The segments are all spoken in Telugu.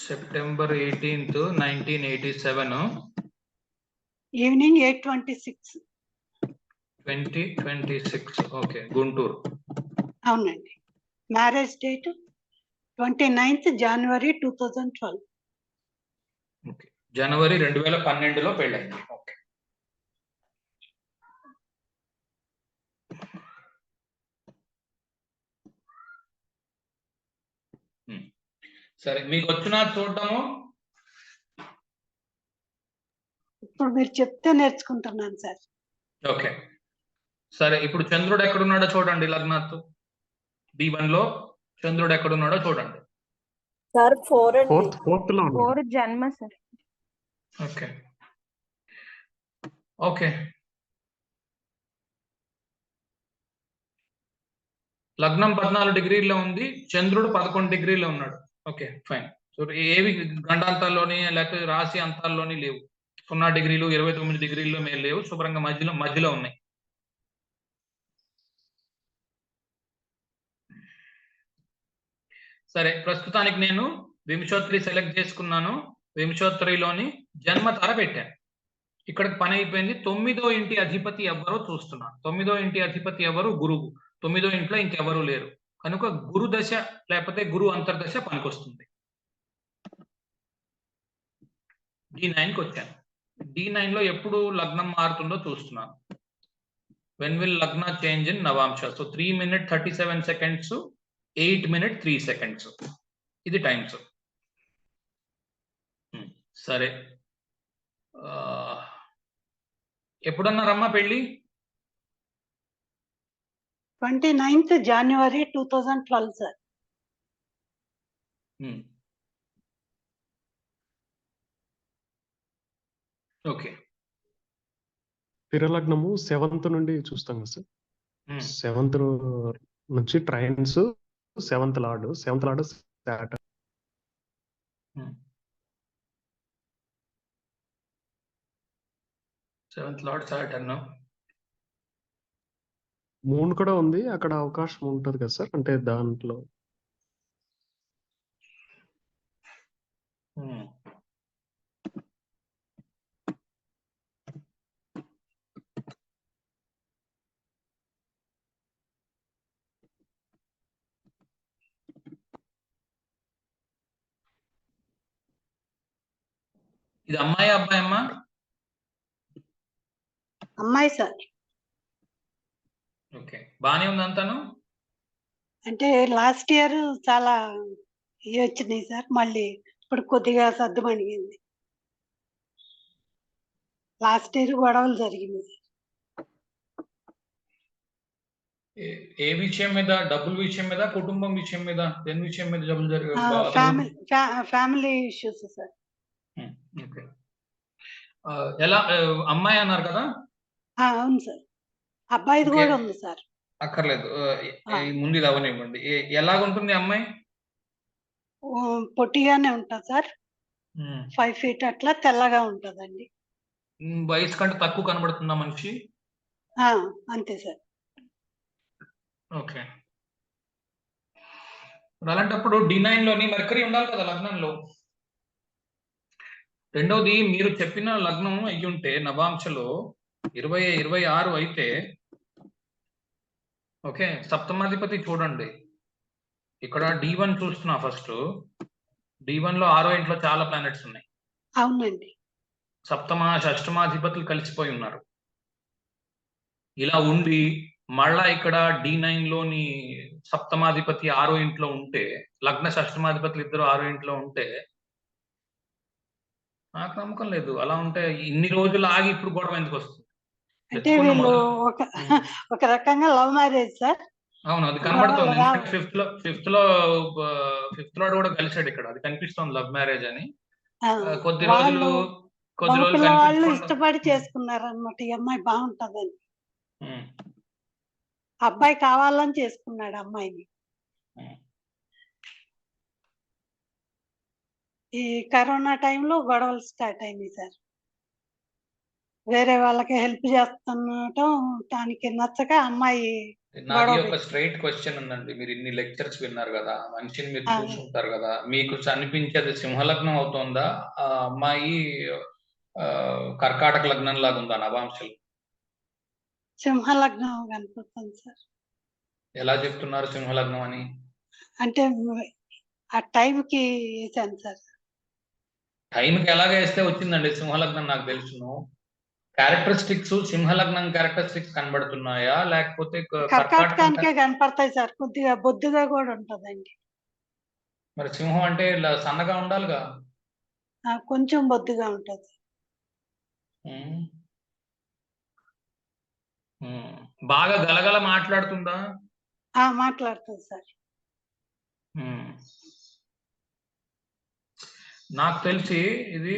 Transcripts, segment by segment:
September 18th, 1987. Evening 8:26. 2026. Okay, Guntur. అవునండి. Marriage date 29th January 2012. Okay, జనవరి 2012లో పెళ్ళైంది. ఓకే, సరే, మీకు వచ్చినా చూడటము ఇప్పుడు మీరు చెప్తే నేర్చుకుంటున్నాను సార్. ఓకే, సరే. ఇప్పుడు చంద్రుడు ఎక్కడున్నాడో చూడండి. లగ్నాత్తు D1 లో చంద్రుడు ఎక్కడున్నాడో చూడండి. సార్ 4 అండి. ఫోర్త్ లో 4 జన్మ సార్. ఓకే ఓకే, లగ్నం 14 డిగ్రీల్లో ఉంది, చంద్రుడు 11 డిగ్రీలో ఉన్నాడు. Okay, fine. సో ఏవి గండాంతాల్లోని లేకపోతే రాశి అంతాల్లోని లేవు. 0 డిగ్రీలు 29 డిగ్రీల్లో మేము లేవు, శుభ్రంగా మధ్యలో ఉన్నాయి. సరే, ప్రస్తుతానికి నేను వింశోత్తరి సెలెక్ట్ చేసుకున్నాను. వింశోత్తరిలోని జన్మతార పెట్టాను. ఇక్కడికి పని అయిపోయింది. 9వ ఇంటి అధిపతి ఎవరో చూస్తున్నాను. 9వ ఇంటి అధిపతి ఎవరు? గురువు. 9వ ఇంట్లో ఇంకెవరూ లేరు కనుక గురు దశ లేకపోతే గురు అంతర్దశ పనికొస్తుంది. D9కి వచ్చాను. D9 లో ఎప్పుడు లగ్నం మారుతుందో చూస్తున్నాను. When will lagna change in navamsa? So 3 minutes 37 seconds, 8 minutes 3 seconds. ఇది టైమ్స్. సరే, ఎప్పుడన్నారమ్మా పెళ్ళి? 29th January 2012 sir. Okay, స్థిరలగ్నము 7th నుండి చూస్తాం కదా సార్. 7th నుంచి trains 7th lord Saturn. Seventh lord Saturn. Moon కూడా ఉంది అక్కడ, అవకాశం ఉంటది కదా సార్. అంటే దాంట్లో ఇది అమ్మాయి అబ్బాయి అమ్మా? అమ్మాయి సార్. ఓకే, బానే ఉంది అంతాను. అంటే లాస్ట్ ఇయర్ చాలా ఇవి వచ్చినాయి సార్. మళ్ళీ ఇప్పుడు కొద్దిగా సర్దుమణిగింది. లాస్ట్ ఇయర్ గొడవలు జరిగింది. ఏ విషయం మీద? డబ్బుల విషయం మీద, కుటుంబం విషయం మీద, దేని విషయం మీద డబ్బులు జరిగాయి? Family issues sir. ఓకే, ఎలా? అమ్మాయి అన్నారు కదా? అవును సార్. అబ్బాయిది కూడా ఉంది సార్. అక్కర్లేదు, ముందు ఇది అవనివ్వండి. ఎలాగుంటుంది అమ్మాయి? పొట్టిగానే ఉంటుంది సార్. 5 feet అట్లా తెల్లగా ఉంటుందండి. వయసు కంటే తక్కువ కనబడుతుందా మనిషి? అంతే సార్. ఓకే, అలాంటప్పుడు D9 లోని మర్కరీ ఉండాలి కదా లగ్నంలో. రెండవది, మీరు చెప్పిన లగ్నం అయ్యుంటే నవాంశలో 26 అయితే ఓకే, సప్తమాధిపతి చూడండి. ఇక్కడ D1 చూస్తున్నా. ఫస్ట్ D1 లో 6వ ఇంట్లో చాలా ప్లానెట్స్ ఉన్నాయి. అవునండి. షష్టమాధిపతులు కలిసిపోయి ఉన్నారు. ఇలా ఉండి మళ్ళా ఇక్కడ D9 లోని సప్తమాధిపతి 6వ ఇంట్లో ఉంటే, లగ్న షష్టమాధిపతులు ఇద్దరు 6వ ఇంట్లో ఉంటే నాకు నమ్మకం లేదు. అలా ఉంటే ఇన్ని రోజులు ఆగి ఇప్పుడు గొడవ ఎందుకు వస్తుంది? అంటే వీళ్ళు ఒక రకంగా లవ్ మ్యారేజ్ సార్. అవును, అది కనబడుతుంది. ఫిఫ్త్ లో కూడా కలిసాడు ఇక్కడ, అది కనిపిస్తుంది లవ్ మ్యారేజ్ అని. కొద్ది రోజులు వాళ్ళు ఇష్టపడి చేసుకున్నారు అన్నమాట. ఈ అమ్మాయి బాగుంటదని, అబ్బాయి కావాలని చేసుకున్నాడు అమ్మాయిని. ఈ కరోనా టైంలో గొడవలు స్టార్ట్ అయినాయి సార్. వేరే వాళ్ళకి హెల్ప్ చేస్తుండటం దానికి నచ్చక అమ్మాయి నాది గొడవ ఒక స్ట్రైట్ క్వశ్చన్ ఉందండి. మీరు ఇన్ని లెక్చర్స్ విన్నారు కదా, మనిషిని మీరు ఆ. చూసుంటారు కదా, మీకు అనిపించేది సింహలగ్నం అవుతుందా, ఆ అమ్మాయి కర్కాటక లగ్నం లాగా ఉందా నవాంశలు? సింహలగ్నం కనిపిస్తుంది సార్. ఎలా చెప్తున్నారు సింహలగ్నం అని? అంటే ఆ టైంకి వేసాను సార్. టైంకి ఎలాగ వేస్తే వచ్చిందండి సింహలగ్నం? నాకు తెలుసును. క్యారెక్టరిస్టిక్స్ సింహలగ్నం క్యారెక్టరిస్టిక్స్ కనబడుతున్నాయా, లేకపోతే కర్కాటకానికే కనపడతాయి సార్. కొద్దిగా బొద్దుగా కూడా ఉంటదండి. మరి సింహం అంటే ఇలా సన్నగా ఉండాలిగా. కొంచెం బొద్దుగా ఉంటది. ఉమ్. బాగా గలగల మాట్లాడుతుందా? మాట్లాడుతుంది సార్. నాకు తెలిసి ఇది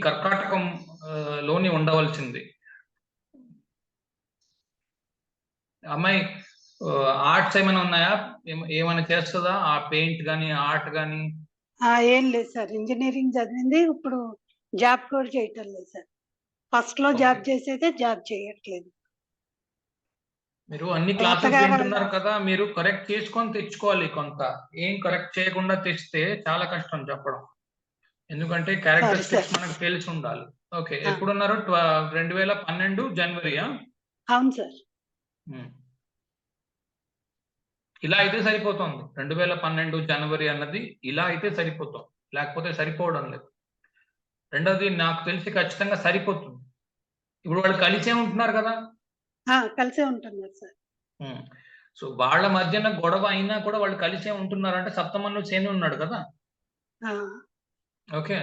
కర్కాటకం లోని ఉండవలసింది. అమ్మాయి ఆర్ట్స్ ఏమైనా ఉన్నాయా? ఏమైనా చేస్తుందా? ఆ పెయింట్ గానీ ఆర్ట్ గానీ? ఏం లేదు సార్. ఇంజనీరింగ్ చదివింది. ఇప్పుడు జాబ్ కూడా చేయటం లేదు సార్. ఫస్ట్ లో జాబ్ చేసేదే జాబ్ చేయట్లేదు. మీరు అన్ని క్లాసెస్ అత్తగారు వింటున్నారు కదా, మీరు కరెక్ట్ చేసుకొని తెచ్చుకోవాలి. కొంత ఏం కరెక్ట్ చేయకుండా తెస్తే చాలా కష్టం చెప్పడం. ఎందుకంటే క్యారెక్టరిస్టిక్స్ మనకు తెలిసి ఉండాలి. ఓకే, ఎప్పుడున్నారు? 2012 జనవరియా? అవును సార్. ఇలా అయితే సరిపోతుంది. 2012 జనవరి అన్నది ఇలా అయితే సరిపోతుంది, లేకపోతే సరిపోవడం లేదు. రెండోది నాకు తెలిసి ఖచ్చితంగా సరిపోతుంది. ఇప్పుడు వాళ్ళు కలిసే ఉంటున్నారు కదా. కలిసే ఉంటున్నారు సార్. సో వాళ్ళ మధ్యన గొడవ అయినా కూడా వాళ్ళు కలిసే ఉంటున్నారంటే సప్తమంలో శని ఉన్నాడు కదా. ఓకే,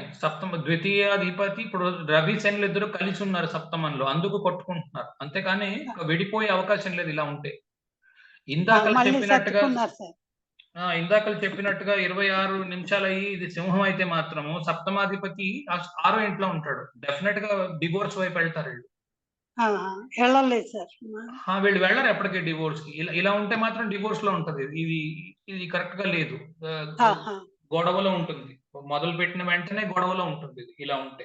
ద్వితీయాధిపతి ఇప్పుడు రవి శనులు ఇద్దరు కలిసి ఉన్నారు సప్తమంలో, అందుకు కొట్టుకుంటున్నారు. అంతేకాని విడిపోయే అవకాశం లేదు ఇలా ఉంటే. ఇందాక చెప్పినట్టుగా 26 నిమిషాలు అయ్యి ఇది సింహం అయితే మాత్రము సప్తమాధిపతి 6వ ఇంట్లో ఉంటాడు. డెఫినెట్ గా డివోర్స్ వైపు వెళ్తారు వీళ్ళు. వీళ్ళు వెళ్ళరు ఎప్పటికీ డివోర్స్ కి. ఇలా ఉంటే మాత్రం డివోర్స్ లో ఉంటది. ఇది కరెక్ట్ గా లేదు. గొడవలో ఉంటుంది. మొదలు పెట్టిన వెంటనే గొడవలో ఉంటుంది ఇలా ఉంటే.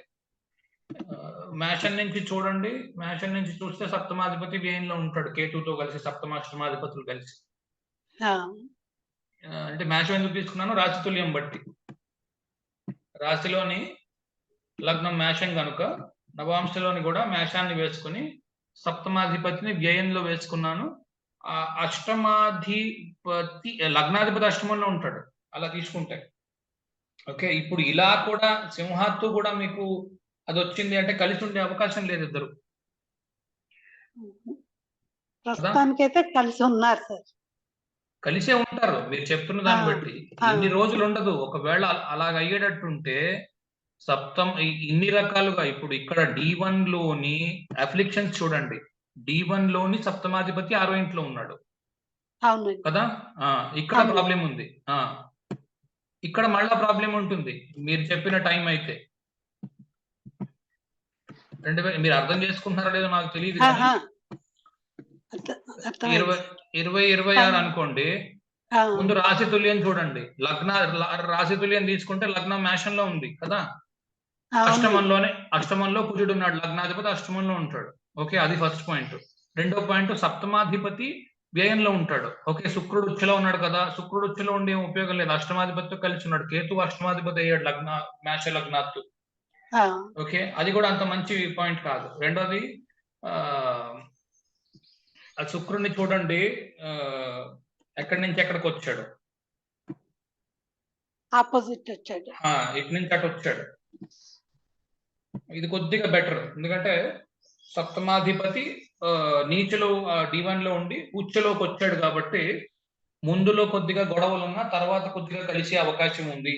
మేషం నుంచి చూడండి. మేషం నుంచి చూస్తే సప్తమాధిపతి వ్యయంలో ఉంటాడు కేతుతో కలిసి, సప్తమాష్టమాధిపతులు కలిసి. అంటే మేషం ఎందుకు తీసుకున్నాను? రాశితుల్యం బట్టి. రాశిలోని లగ్నం మేషం కనుక నవాంశలోని కూడా మేషాన్ని వేసుకుని సప్తమాధిపతిని వ్యయంలో వేసుకున్నాను. అష్టమాధిపతి లగ్నాధిపతి అష్టమంలో ఉంటాడు అలా తీసుకుంటే. ఓకే, ఇప్పుడు ఇలా కూడా సింహాత్తు కూడా మీకు అది వచ్చింది అంటే కలిసి ఉండే అవకాశం లేదు ఇద్దరు. ప్రస్తుతానికైతే కలిసి ఉన్నారు సార్. కలిసే ఉంటారు మీరు చెప్తున్న దాన్ని బట్టి. ఇన్ని రోజులు ఉండదు. ఒకవేళ అలాగ అయ్యేటట్టుంటే ఇన్ని రకాలుగా ఇప్పుడు ఇక్కడ D1 లోని అఫ్లిక్షన్స్ చూడండి. D1 లోని సప్తమాధిపతి 6వ ఇంట్లో ఉన్నాడు కదా. ఇక్కడ ప్రాబ్లం ఉంది. ఇక్కడ మళ్ళా ప్రాబ్లం ఉంటుంది మీరు చెప్పిన టైం అయితే. మీరు అర్థం చేసుకుంటున్నారో లేదో నాకు తెలియదు. 2026 అనుకోండి. ముందు రాశి తుల్యం చూడండి. రాశి తుల్యం తీసుకుంటే లగ్నం మేషంలో ఉంది కదా. అష్టమంలో కుజుడు ఉన్నాడు. లగ్నాధిపతి అష్టమంలో ఉంటాడు. ఓకే, అది ఫస్ట్ పాయింట్. రెండో పాయింట్ సప్తమాధిపతి వ్యయంలో ఉంటాడు. ఓకే, శుక్రుడు ఉచ్చులో ఉన్నాడు కదా. శుక్రుడు ఉచ్చులో ఉండే ఉపయోగం లేదు. అష్టమాధిపతితో కలిసి ఉన్నాడు. కేతు అష్టమాధిపతి అయ్యాడు మేష లగ్నాత్తు. ఓకే, అది కూడా అంత మంచి పాయింట్ కాదు. రెండోది ఆ శుక్రుడిని చూడండి ఎక్కడి నుంచి ఎక్కడికి వచ్చాడు. ఆపోజిట్ వచ్చాడు. ఇటు నుంచి అటు వచ్చాడు. ఇది కొద్దిగా బెటర్. ఎందుకంటే సప్తమాధిపతి నీచులో D1 లో ఉండి ఉచ్చులోకి వచ్చాడు కాబట్టి ముందులో కొద్దిగా గొడవలు ఉన్నా తర్వాత కొద్దిగా కలిసే అవకాశం ఉంది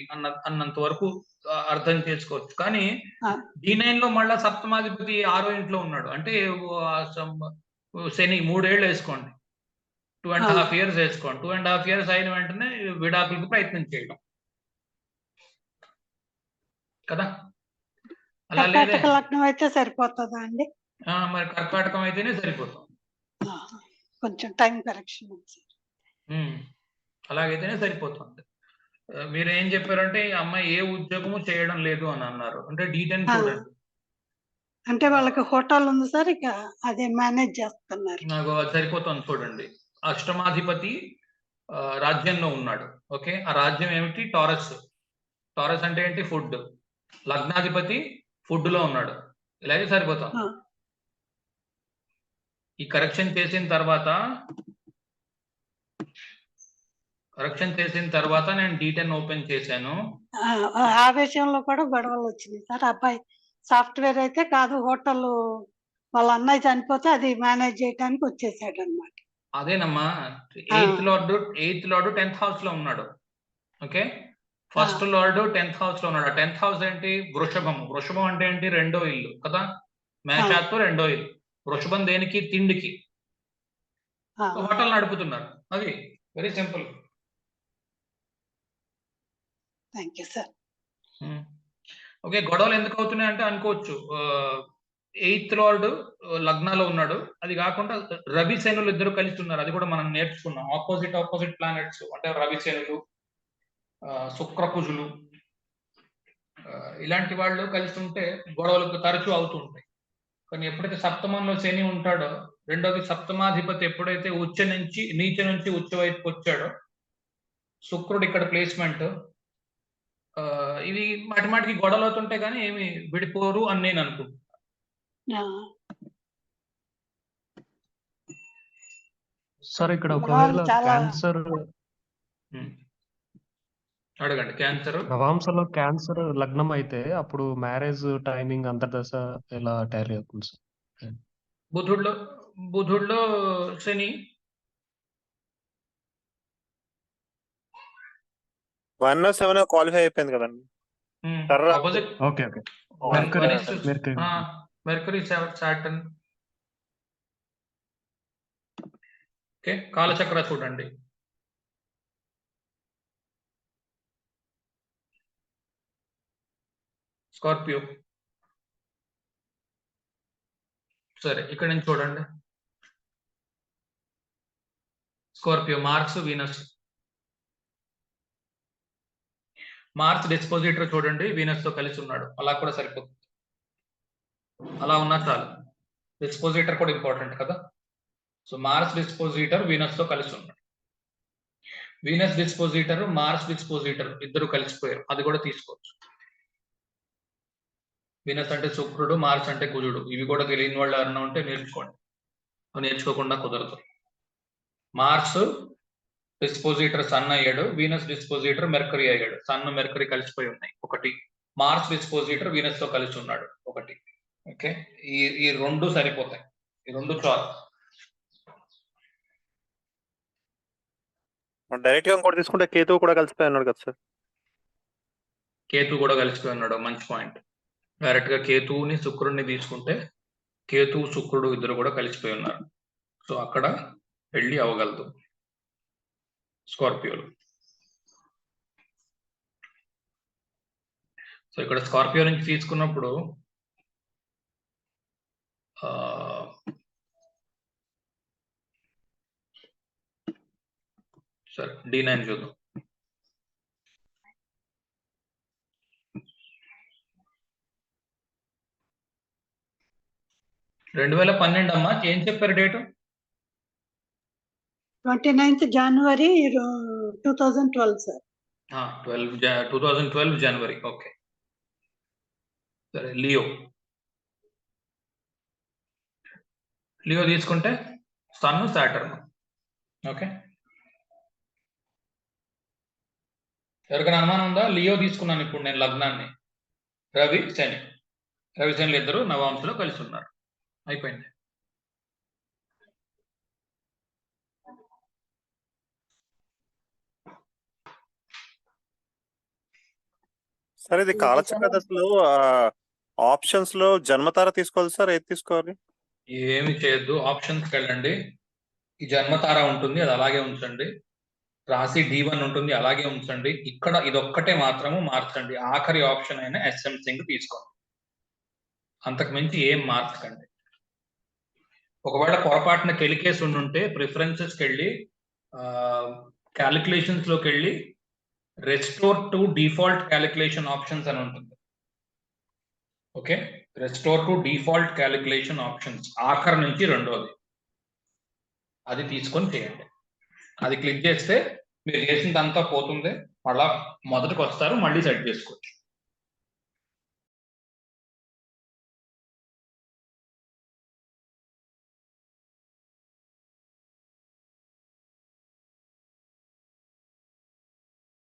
అన్నంత వరకు అర్థం చేసుకోవచ్చు. కానీ D9 లో మళ్ళా సప్తమాధిపతి 6వ ఇంట్లో ఉన్నాడు. అంటే శని 3 ఏళ్ళు వేసుకోండి, 2.5 years వేసుకోండి. 2.5 years అయిన వెంటనే విడాకులకు ప్రయత్నం చేయడం కదా. అలా లేదే. లగ్నం అయితే సరిపోతుందా అండి? మరి కర్కాటకం అయితేనే సరిపోతుంది. కొంచెం టైం కరెక్షన్. అలాగైతేనే సరిపోతుంది. మీరు ఏం చెప్పారంటే ఈ అమ్మాయి ఏ ఉద్యోగము చేయడం లేదు అని అన్నారు. అంటే D10 చూడండి. అంటే వాళ్ళకి హోటల్ ఉంది సార్, ఇక అదే మేనేజ్ చేస్తున్నారు. నాకు అది సరిపోతుంది చూడండి. అష్టమాధిపతి రాజ్యంలో ఉన్నాడు. ఓకే, ఆ రాజ్యం ఏమిటి? టారస్. టారస్ అంటే ఏంటి? ఫుడ్. లగ్నాధిపతి ఫుడ్ లో ఉన్నాడు. ఇలాగే సరిపోతాం. ఆ, ఈ కరెక్షన్ చేసిన తర్వాత నేను D10 ఓపెన్ చేశాను. ఆ విషయంలో కూడా గొడవలు వచ్చినాయి సార్. అబ్బాయి సాఫ్ట్వేర్ అయితే కాదు, హోటల్ వాళ్ళ అన్నయ్య చనిపోతే అది మేనేజ్ చేయడానికి వచ్చేసాడు అనమాట. అదేనమ్మా, ఆ. ఎయిత్ లార్డ్ 10th హౌస్ లో ఉన్నాడు. Okay, first lord 10th house లో ఉన్నాడు. 10th హౌస్ ఏంటి? వృషభం. వృషభం అంటే ఏంటి? రెండో ఇల్లు కదా. మేషాత్తు రెండో ఇల్లు. వృషభం దేనికి? తిండికి. హోటల్ నడుపుతున్నారు. అది very simple. Thank you sir. Okay, గొడవలు ఎందుకు అవుతున్నాయి అంటే అనుకోవచ్చు, 8th లార్డ్ లగ్నాలో ఉన్నాడు. అది కాకుండా రవి శనులు ఇద్దరు కలిసి ఉన్నారు. అది కూడా మనం నేర్చుకున్నాం. ఆపోజిట్ ప్లానెట్స్ అంటే రవి శనులు, శుక్రకుజులు, ఇలాంటి వాళ్ళు కలిసి ఉంటే గొడవలకు తరచూ అవుతుంటాయి. కానీ ఎప్పుడైతే సప్తమంలో శని ఉంటాడో, రెండోది సప్తమాధిపతి ఎప్పుడైతే నీచ నుంచి ఉచ్చ వైపుకి వచ్చాడో, శుక్రుడు ఇక్కడ ప్లేస్మెంట్, ఇవి మాటికి గొడవలు అవుతుంటే కానీ ఏమి విడిపోరు అని నేను అనుకుంటున్నాను. సార్ ఇక్కడ ఒకవేళ క్యాన్సర్ అడగండి. క్యాన్సర్ నవాంశలో క్యాన్సర్ లగ్నం అయితే అప్పుడు మ్యారేజ్ టైమింగ్ అంతర్దశ ఎలా టాలీ అవుతుంది సార్? బుధుడిలో శని, 107 క్వాలిఫై అయిపోయింది కదండి. Opposite okay Mercury Saturn. Okay, కాలచక్ర చూడండి. స్కార్పియో. సరే, ఇక్కడ నుంచి చూడండి. Scorpio, Mars, Venus. Mars dispositor చూడండి, వీనస్ తో కలిసి ఉన్నాడు. అలా కూడా సరిపోతుంది. అలా ఉన్నా చాలు. డిస్పోజిటర్ కూడా ఇంపార్టెంట్ కదా. సో మార్స్ డిస్పోజిటర్ వీనస్ తో కలిసి ఉన్నాడు. వీనస్ డిస్పోజిటర్, మార్స్ డిస్పోజిటర్ ఇద్దరు కలిసిపోయారు. అది కూడా తీసుకోవచ్చు. వీనస్ అంటే శుక్రుడు, మార్స్ అంటే కుజుడు. ఇవి కూడా తెలియని వాళ్ళు ఎవరైనా ఉంటే నేర్చుకోండి. నేర్చుకోకుండా కుదరదు. మార్స్ డిస్పోజిటర్ సన్ అయ్యాడు, వీనస్ డిస్పోజిటర్ మెర్కరీ అయ్యాడు. సన్ మెర్కరీ కలిసిపోయి ఉన్నాయి. ఒకటి. మార్స్ డిస్పోజిటర్ వీనస్ తో కలిసి ఉన్నాడు. ఒకటి. ఓకే, ఈ రెండు సరిపోతాయి. ఈ రెండు చాలు. డైరెక్ట్ గా కూడా తీసుకుంటే కేతు కూడా కలిసిపోయి ఉన్నాడు కదా సార్. కేతు కూడా కలిసిపోయి ఉన్నాడు. మంచి పాయింట్. డైరెక్ట్ గా కేతువుని శుక్రుడిని తీసుకుంటే కేతు శుక్రుడు ఇద్దరు కూడా కలిసిపోయి ఉన్నారు. సో అక్కడ వెళ్ళి అవ్వగలదు స్కార్పియోలు. సో ఇక్కడ స్కార్పియో నుంచి తీసుకున్నప్పుడు సరే D9 చూద్దాం. (2012) అమ్మా, ఏం చెప్పారు డేటు? 29th January 2012 sir. 2012 జనవరి. ఓకే, సరే. లియో తీసుకుంటే సన్, సాటర్న్. ఓకే, ఎవరికైనా అనుమానం ఉందా? లియో తీసుకున్నాను ఇప్పుడు నేను లగ్నాన్ని. రవి శని ఇద్దరు నవాంశలో కలిసి ఉన్నారు. అయిపోయింది. సార్ ఇది కాలచక్ర దశలో ఆప్షన్స్ లో జన్మతార తీసుకోవాలి సార్, ఏది తీసుకోవాలి? ఏమి చేయొద్దు, ఆప్షన్స్కి వెళ్ళండి. ఈ జన్మతార ఉంటుంది, అది అలాగే ఉంచండి. రాశి D1 ఉంటుంది, అలాగే ఉంచండి. ఇక్కడ ఇదొక్కటే మాత్రము మార్చండి. ఆఖరి ఆప్షన్ అయిన SM సింగ్ తీసుకోండి. అంతకు మించి ఏం మార్చకండి. ఒకవేళ పొరపాటున కెలికేసి ఉండుంటే ప్రిఫరెన్సెస్కి వెళ్ళి క్యాలిక్యులేషన్స్ లోకి వెళ్ళి restore to default calculation options అని ఉంటుంది. Okay, restore to default calculation options ఆఖరి నుంచి రెండోది అది తీసుకొని చేయండి. అది క్లిక్ చేస్తే మీరు చేసిందంతా పోతుంది, మళ్ళా మొదటికి వస్తారు, మళ్ళీ సెట్ చేసుకోవచ్చు.